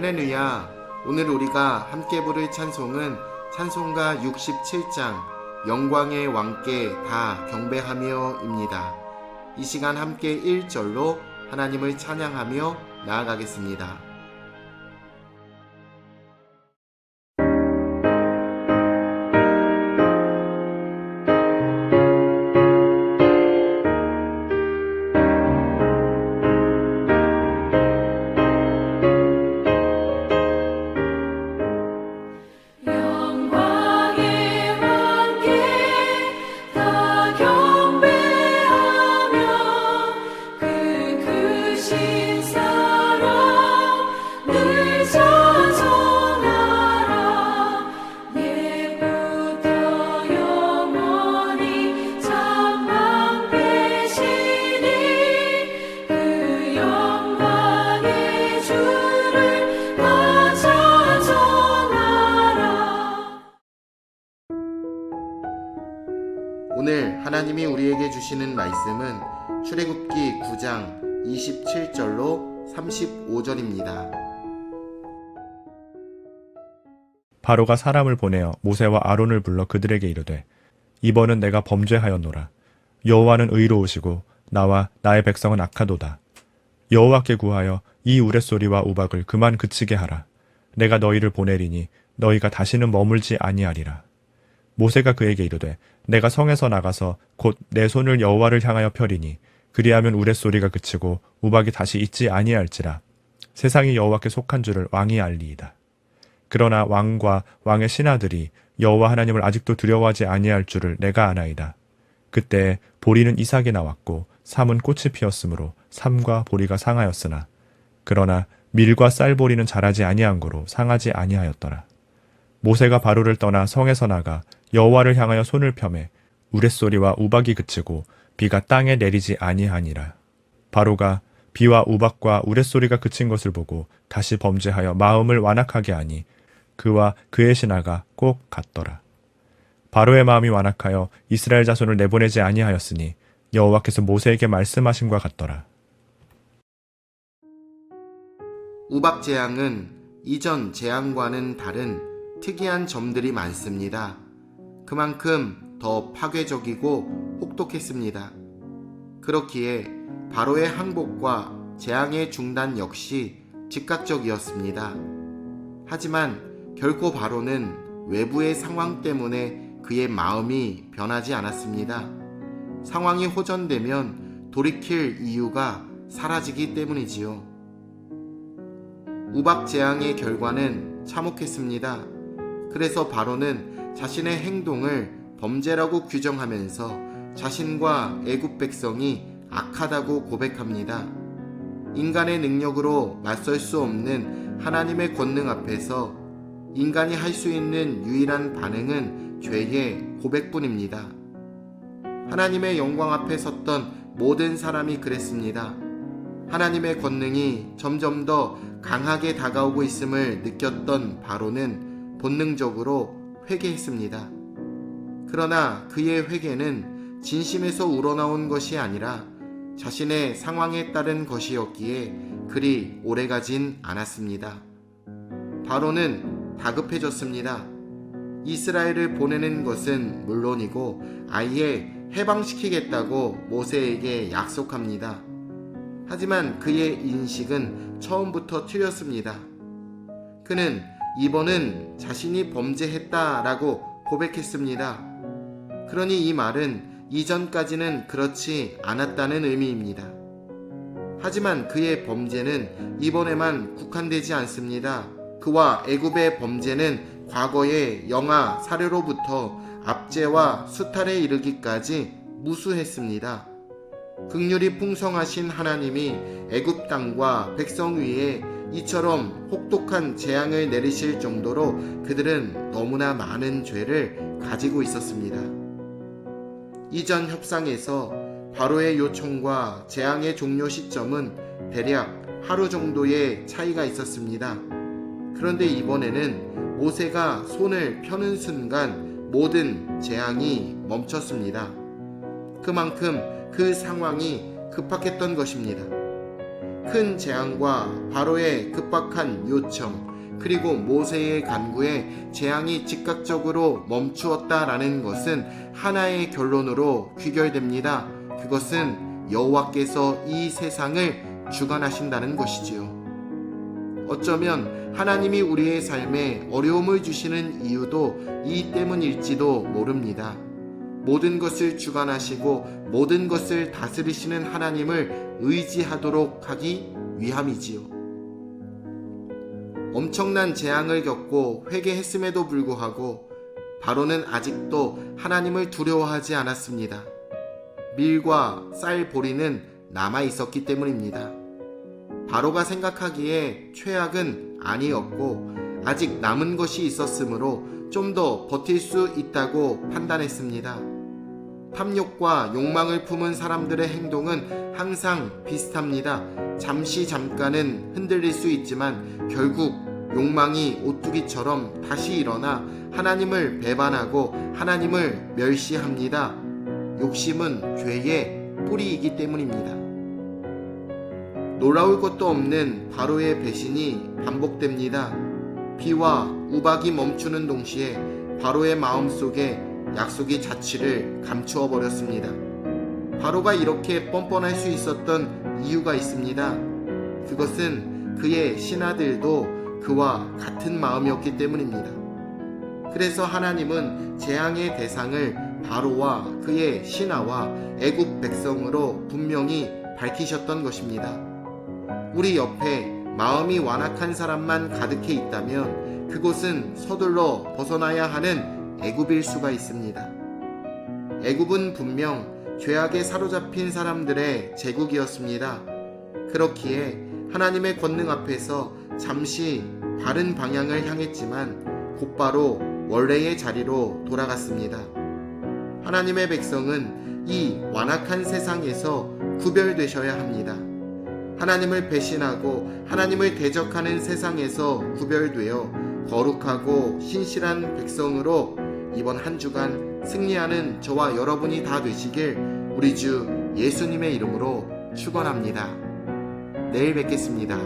할렐루야. 오늘 우리가 함께 부를 찬송은 찬송가 67장 영광의 왕께 다 경배하며입니다. 이 시간 함께 1절로 하나님을 찬양하며 나아가겠습니다. 오늘 하나님이 우리에게 주시는 말씀은 출애굽기 9장 27절로 35절입니다. 바로가 사람을 보내어 모세와 아론을 불러 그들에게 이르되 이번은 내가 범죄하였노라. 여호와는 의로우시고 나와 나의 백성은 악하도다. 여호와께 구하여 이 우레소리와 우박을 그만 그치게 하라. 내가 너희를 보내리니 너희가 다시는 머물지 아니하리라. 모세가 그에게 이르되 내가 성에서 나가서 곧 내 손을 여호와를 향하여 펴리니 그리하면 우레소리가 그치고 우박이 다시 있지 아니할지라. 세상이 여호와께 속한 줄을 왕이 알리이다. 그러나 왕과 왕의 신하들이 여호와 하나님을 아직도 두려워하지 아니할 줄을 내가 아나이다. 그때 보리는 이삭에 나왔고 삼은 꽃이 피었으므로 삼과 보리가 상하였으나 그러나 밀과 쌀보리는 자라지 아니한 고로 상하지 아니하였더라. 모세가 바로를 떠나 성에서 나가 여호와를 향하여 손을 펴매 우레소리와 우박이 그치고 비가 땅에 내리지 아니하니라. 바로가 비와 우박과 우레소리가 그친 것을 보고 다시 범죄하여 마음을 완악하게 하니 그와 그의 신하가 꼭 같더라. 바로의 마음이 완악하여 이스라엘 자손을 내보내지 아니하였으니 여호와께서 모세에게 말씀하심과 같더라. 우박 재앙은 이전 재앙과는 다른 특이한 점들이 많습니다. 그만큼 더 파괴적이고 혹독했습니다. 그렇기에 바로의 항복과 재앙의 중단 역시 즉각적이었습니다. 하지만 결코 바로는 외부의 상황 때문에 그의 마음이 변하지 않았습니다. 상황이 호전되면 돌이킬 이유가 사라지기 때문이지요. 우박 재앙의 결과는 참혹했습니다. 그래서 바로는 자신의 행동을 범죄라고 규정하면서 자신과 애굽 백성이 악하다고 고백합니다. 인간의 능력으로 맞설 수 없는 하나님의 권능 앞에서 인간이 할 수 있는 유일한 반응은 죄의 고백뿐입니다. 하나님의 영광 앞에 섰던 모든 사람이 그랬습니다. 하나님의 권능이 점점 더 강하게 다가오고 있음을 느꼈던 바로는 본능적으로 회개했습니다. 그러나 그의 회개는 진심에서 우러나온 것이 아니라 자신의 상황에 따른 것이었기에 그리 오래가진 않았습니다. 바로는 다급해졌습니다. 이스라엘을 보내는 것은 물론이고 아예 해방시키겠다고 모세에게 약속합니다. 하지만 그의 인식은 처음부터 틀렸습니다. 그는 이번은 자신이 범죄했다라고 고백했습니다. 그러니 이 말은 이전까지는 그렇지 않았다는 의미입니다. 하지만 그의 범죄는 이번에만 국한되지 않습니다. 그와 애굽의 범죄는 과거의 영아 사례로부터 압제와 수탈에 이르기까지 무수했습니다. 긍휼이 풍성하신 하나님이 애굽 땅과 백성 위에 이처럼 혹독한 재앙을 내리실 정도로 그들은 너무나 많은 죄를 가지고 있었습니다. 이전 협상에서 바로의 요청과 재앙의 종료 시점은 대략 하루 정도의 차이가 있었습니다. 그런데 이번에는 모세가 손을 펴는 순간 모든 재앙이 멈췄습니다. 그만큼 그 상황이 급박했던 것입니다. 큰 재앙과 바로의 급박한 요청, 그리고 모세의 간구에 재앙이 즉각적으로 멈추었다라는 것은 하나의 결론으로 귀결됩니다. 그것은 여호와께서 이 세상을 주관하신다는 것이지요. 어쩌면 하나님이 우리의 삶에 어려움을 주시는 이유도 이 때문일지도 모릅니다. 모든 것을 주관하시고 모든 것을 다스리시는 하나님을 의지하도록 하기 위함이지요. 엄청난 재앙을 겪고 회개했음에도 불구하고 바로는 아직도 하나님을 두려워하지 않았습니다. 밀과 쌀 보리는 남아 있었기 때문입니다. 바로가 생각하기에 최악은 아니었고 아직 남은 것이 있었으므로 좀 더 버틸 수 있다고 판단했습니다. 탐욕과 욕망을 품은 사람들의 행동은 항상 비슷합니다. 잠깐은 흔들릴 수 있지만 결국 욕망이 오뚜기처럼 다시 일어나 하나님을 배반하고 하나님을 멸시합니다. 욕심은 죄의 뿌리이기 때문입니다. 놀라울 것도 없는 바로의 배신이 반복됩니다. 비와 우박이 멈추는 동시에 바로의 마음속에 약속의 자취를 감추어 버렸습니다. 바로가 이렇게 뻔뻔할 수 있었던 이유가 있습니다. 그것은 그의 신하들도 그와 같은 마음이었기 때문입니다. 그래서 하나님은 재앙의 대상을 바로와 그의 신하와 애굽 백성으로 분명히 밝히셨던 것입니다. 우리 옆에 마음이 완악한 사람만 가득해 있다면 그곳은 서둘러 벗어나야 하는 애굽일 수가 있습니다. 애굽은 분명 죄악에 사로잡힌 사람들의 제국이었습니다. 그렇기에 하나님의 권능 앞에서 잠시 바른 방향을 향했지만 곧바로 원래의 자리로 돌아갔습니다. 하나님의 백성은 이 완악한 세상에서 구별되셔야 합니다. 하나님을 배신하고 하나님을 대적하는 세상에서 구별되어 거룩하고 신실한 백성으로 이번 한 주간 승리하는 저와 여러분이 다 되시길 우리 주 예수님의 이름으로 축원합니다. 내일 뵙겠습니다.